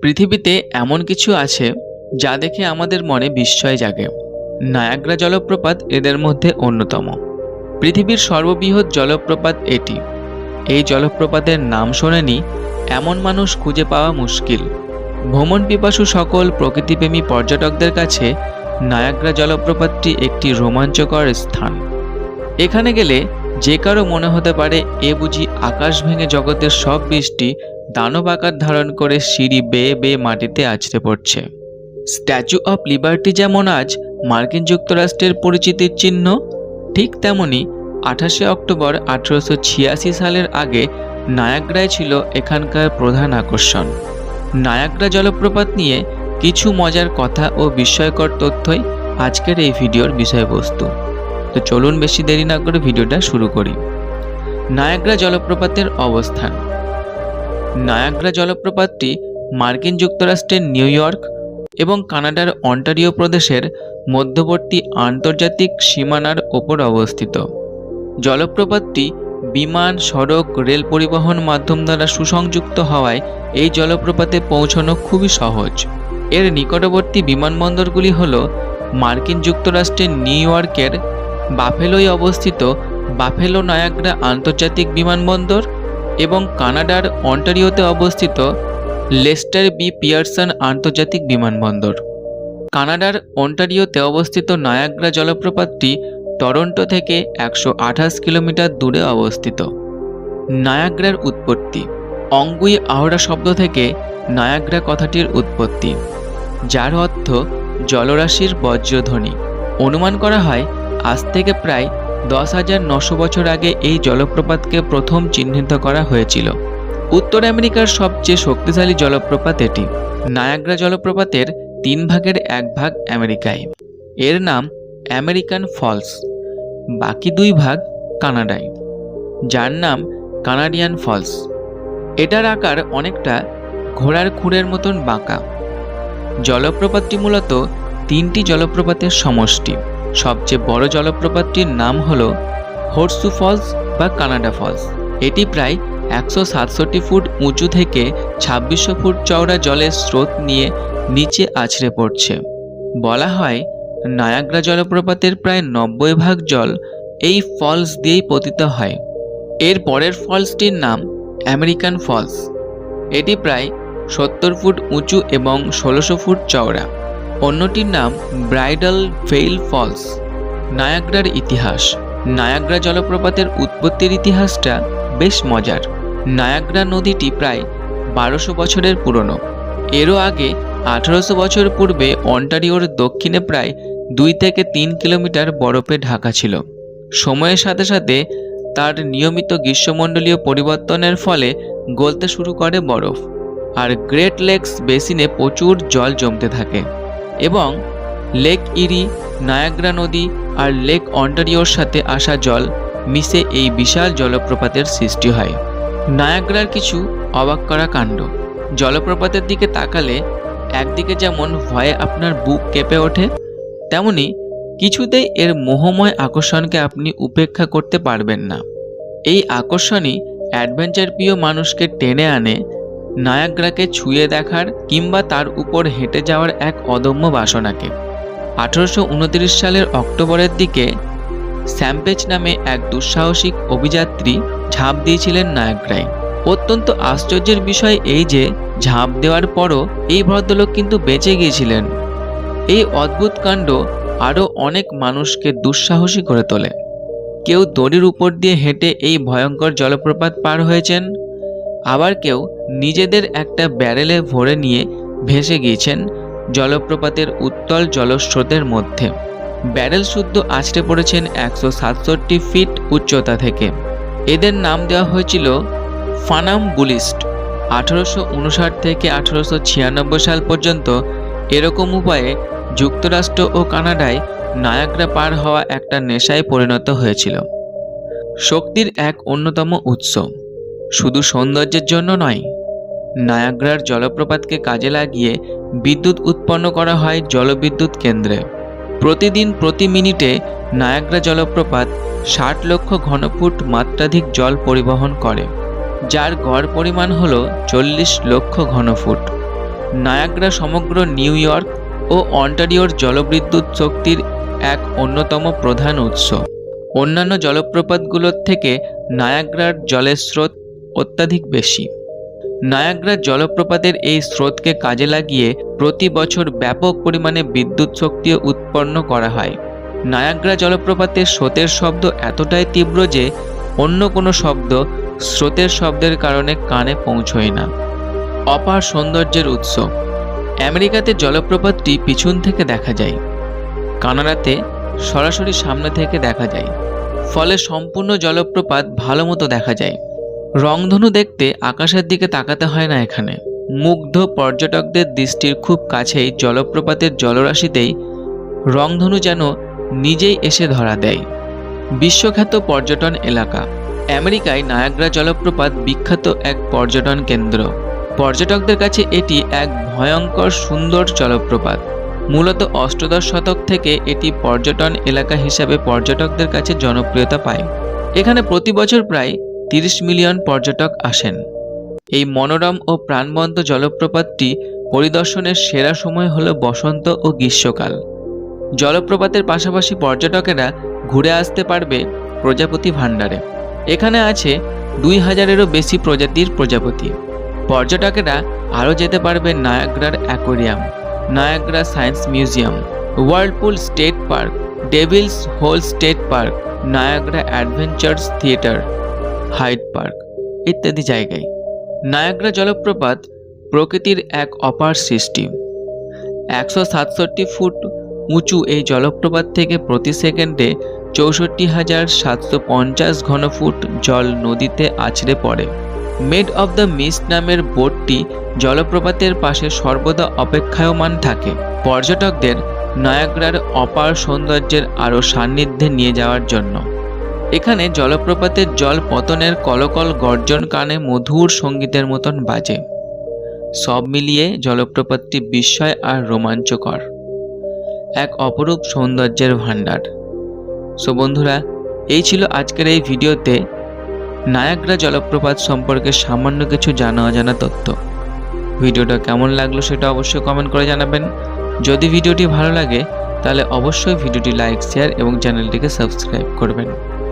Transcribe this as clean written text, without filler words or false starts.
পৃথিবীতে এমন কিছু আছে যা দেখে আমাদের মনে বিস্ময় জাগে। নায়াগ্রা জলপ্রপাত এদের মধ্যে অন্যতম। পৃথিবীর সর্ববৃহৎ জলপ্রপাত এটি। এই জলপ্রপাতের নাম শোনেনি এমন মানুষ খুঁজে পাওয়া মুশকিল। ভ্রমণ পিপাসু সকল প্রকৃতিপ্রেমী পর্যটকদের কাছে নায়াগ্রা জলপ্রপাতটি একটি রোমাঞ্চকর স্থান। এখানে গেলে যে কারো মনে হতে পারে এ বুঝি আকাশ ভেঙে জগতের সব বৃষ্টি দানব আকার ধারণ করে সিঁড়ি বেয়ে বেয়ে মাটিতে আছড়ে পড়ছে। স্ট্যাচু অফ লিবার্টি যেমন আজ মার্কিন যুক্তরাষ্ট্রের পরিচিতির চিহ্ন, ঠিক তেমনি 28শে অক্টোবর 1886 সালের আগে নায়াগ্রায় ছিল এখানকার প্রধান আকর্ষণ। নায়াগ্রা জলপ্রপাত নিয়ে কিছু মজার কথা ও বিস্ময়কর তথ্যই আজকের এই ভিডিওর বিষয়বস্তু। তো চলুন বেশি দেরি না করে ভিডিওটা শুরু করি। নায়াগ্রা জলপ্রপাতের অবস্থান। নায়াগ্রা জলপ্রপাতটি মার্কিন যুক্তরাষ্ট্রের নিউ ইয়র্ক এবং কানাডার অন্টারিও প্রদেশের মধ্যবর্তী আন্তর্জাতিক সীমানার ওপর অবস্থিত। জলপ্রপাতটি বিমান, সড়ক, রেল পরিবহন মাধ্যম দ্বারা সুসংযুক্ত হওয়ায় এই জলপ্রপাতে পৌঁছানো খুবই সহজ। এর নিকটবর্তী বিমানবন্দরগুলি হল মার্কিন যুক্তরাষ্ট্রের নিউ ইয়র্কের বাফেলোয় অবস্থিত বাফেলো নায়াগ্রা আন্তর্জাতিক বিমানবন্দর এবং কানাডার অন্টারিওতে অবস্থিত লেস্টার বি পিয়ারসন আন্তর্জাতিক বিমানবন্দর। কানাডার অন্টারিওতে অবস্থিত নায়াগ্রা জলপ্রপাতটি টরন্টো থেকে 128 কিলোমিটার দূরে অবস্থিত। নায়াগ্রার উৎপত্তি। অঙ্গুই আওড়া শব্দ থেকে নায়াগ্রা কথাটির উৎপত্তি, যার অর্থ জলরাশির বজ্রধ্বনি। অনুমান করা হয় আজ থেকে প্রায় 10,900 বছর আগে এই জলপ্রপাতকে প্রথম চিহ্নিত করা হয়েছিল। উত্তর আমেরিকার সবচেয়ে শক্তিশালী জলপ্রপাত এটি। নায়াগ্রা জলপ্রপাতের 3 ভাগের 1 ভাগ আমেরিকায়। এর নাম আমেরিকান ফলস। বাকি 2 ভাগ কানাডায়, যার নাম কানাডিয়ান ফলস। এটার আকার অনেকটা ঘোড়ার খুঁড়ের মতন বাঁকা। জলপ্রপাতটি মূলত 3টি জলপ্রপাতের সমষ্টি। সবচেয়ে বড় জলপ্রপাতটির নাম হল হর্সু ফলস বা কানাডা ফলস। এটি প্রায় 167 ফুট উঁচু থেকে 2600 ফুট চওড়া জলের স্রোত নিয়ে নিচে আছড়ে পড়ছে। বলা হয় নায়াগ্রা জলপ্রপাতের প্রায় 90 ভাগ জল এই ফলস দিয়েই পতিত হয়। এর পরের ফলসটির নাম আমেরিকান ফলস। এটি প্রায় 70 ফুট উঁচু এবং 1600 ফুট চওড়া। অন্যটির নাম ব্রাইডাল ভেইল ফলস। নায়াগ্রার ইতিহাস। নায়াগ্রা জলপ্রপাতের উৎপত্তির ইতিহাসটা বেশ মজার। নায়াগ্রা নদীটি প্রায় 1200 বছরের পুরনো। এরও আগে 1800 বছর পূর্বে অন্টারিওর দক্ষিণে প্রায় 2 থেকে 3 কিলোমিটার বরফে ঢাকা ছিল। সময়ের সাথে সাথে তার নিয়মিত গ্রীষ্মমণ্ডলীয় পরিবর্তনের ফলে গলতে শুরু করে বরফ, আর গ্রেট লেকস বেসিনে প্রচুর জল জমতে থাকে এবং লেক ইরি, নায়াগ্রা নদী আর লেক অন্টারিওর সাথে আসা জল মিশে এই বিশাল জলপ্রপাতের সৃষ্টি হয়। নায়াগ্রার কিছু অবাক করা কাণ্ড। জলপ্রপাতের দিকে তাকালে একদিকে যেমন ভয়ে আপনার বুক কেঁপে ওঠে, তেমনি কিছুতেই এর মোহময় আকর্ষণকে আপনি উপেক্ষা করতে পারবেন না। এই আকর্ষণই অ্যাডভেঞ্চার প্রিয় মানুষকে টেনে আনে নায়াগ্রাকে ছুঁয়ে দেখার কিংবা তার উপর হেঁটে যাওয়ার এক অদম্য বাসনাকে। 1829 সালের অক্টোবরের দিকে স্যাম্পেজ নামে এক দুঃসাহসিক অভিযাত্রী ঝাঁপ দিয়েছিলেন নায়াগ্রায়। অত্যন্ত আশ্চর্যের বিষয় এই যে ঝাঁপ দেওয়ার পরও এই ভদ্রলোক কিন্তু বেঁচে গিয়েছিলেন। এই অদ্ভুত কাণ্ড আরও অনেক মানুষকে দুঃসাহসী করে তোলে। কেউ দড়ির উপর দিয়ে হেঁটে এই ভয়ঙ্কর জলপ্রপাত পার হয়েছেন, আবার কেউ নিজেদের একটা ব্যারেলে ভরে নিয়ে ভেসে গিয়েছেন জলপ্রপাতের উত্তল জলস্রোতের মধ্যে। ব্যারেল শুদ্ধ আছড়ে পড়েছেন 167 ফিট উচ্চতা থেকে। এদের নাম দেওয়া হয়েছিল ফানাম্বুলিস্ট। 1859 থেকে 1896 সাল পর্যন্ত এরকম উপায়ে যুক্তরাষ্ট্র ও কানাডায় নায়াগ্রা পার হওয়া একটা নেশায় পরিণত হয়েছিল। শক্তির এক অন্যতম উৎস। শুধু সৌন্দর্যের জন্য নয়, নায়াগ্রার জলপ্রপাতকে কাজে লাগিয়ে বিদ্যুৎ উৎপন্ন করা হয় জলবিদ্যুৎ কেন্দ্রে। প্রতিদিন প্রতি মিনিটে নায়াগ্রা জলপ্রপাত 60 লক্ষ ঘনফুট মাত্রাধিক জল পরিবহন করে, যার গড় পরিমাণ হল 40 লক্ষ ঘনফুট। নায়াগ্রা সমগ্র নিউ ইয়র্ক ও অন্টারিওর জলবিদ্যুৎ শক্তির এক অন্যতম প্রধান উৎস। অন্যান্য জলপ্রপাতগুলোর থেকে নায়াগ্রার জলের স্রোত অত্যাধিক বেশি। নায়াগ্রা জলপ্রপাতের এই স্রোতকে কাজে লাগিয়ে প্রতি বছর ব্যাপক পরিমাণে বিদ্যুৎ শক্তিও উৎপন্ন করা হয়। নায়াগ্রা জলপ্রপাতের স্রোতের শব্দ এতটাই তীব্র যে অন্য কোনো শব্দ স্রোতের শব্দের কারণে কানে পৌঁছয় না। অপার সৌন্দর্যের উৎস। আমেরিকাতে জলপ্রপাতটি পিছন থেকে দেখা যায়, কানাডাতে সরাসরি সামনে থেকে দেখা যায়, ফলে সম্পূর্ণ জলপ্রপাত ভালো মতো দেখা যায়। রংধনু দেখতে আকাশের দিকে তাকাতে হয় না এখানে। মুগ্ধ পর্যটকদের দৃষ্টির খুব কাছেই জলপ্রপাতের জলরাশিতেই রংধনু যেন নিজেই এসে ধরা দেয়। বিশ্বখ্যাত পর্যটন এলাকা। আমেরিকায় নায়াগ্রা জলপ্রপাত বিখ্যাত এক পর্যটন কেন্দ্র। পর্যটকদের কাছে এটি এক ভয়ঙ্কর সুন্দর জলপ্রপাত। মূলত অষ্টাদশ শতক থেকে এটি পর্যটন এলাকা হিসাবে পর্যটকদের কাছে জনপ্রিয়তা পায়। এখানে প্রতি বছর প্রায় 30 মিলিয়ন পর্যটক আসেন। এই মনোরম ও প্রাণবন্ত জলপ্রপাতটি পরিদর্শনের সেরা সময় হল বসন্ত ও গ্রীষ্মকাল। জলপ্রপাতের পাশাপাশি পর্যটকেরা ঘুরে আসতে পারবে প্রজাপতি ভাণ্ডারে। এখানে আছে 2000-এরও বেশি প্রজাতির প্রজাপতি। পর্যটকেরা আরও যেতে পারবে নায়াগ্রার aquarium, Niagara science museum, whirlpool state park, Devil's hole state park, Niagara adventures theatre, Hyde park ইত্যাদি জায়গায়। নায়াগ্রা জলপ্রপাত প্রকৃতির এক অপার সৃষ্টি। 167 ফুট উঁচু এই জলপ্রপাত থেকে প্রতি সেকেন্ডে 64,750 ঘনফুট জল নদীতে আছড়ে পড়ে। মেড অব দ্য মিস্ট নামের বোটটি জলপ্রপাতের পাশে সর্বদা অপেক্ষায়মান থাকে পর্যটকদের নায়াগ্রার অপার সৌন্দর্যের আরও সান্নিধ্যে নিয়ে যাওয়ার জন্য। এখানে জলপ্রপাতের জল পতনের কলকল গর্জন কানে মধুর সঙ্গীতের মতন বাজে। সব মিলিয়ে জলপ্রপাতটি বিস্ময় আর রোমাঞ্চকর, এক অপরূপ সৌন্দর্যের ভাণ্ডার। সো বন্ধুরা, এই ছিল আজকের এই ভিডিওতে নায়াগ্রা জলপ্রপাত সম্পর্কে সামান্য কিছু জানা অজানা তথ্য। ভিডিওটা কেমন লাগলো সেটা অবশ্যই কমেন্ট করে জানাবেন। যদি ভিডিওটি ভালো লাগে তাহলে অবশ্যই ভিডিওটি লাইক, শেয়ার এবং চ্যানেলটিকে সাবস্ক্রাইব করবেন।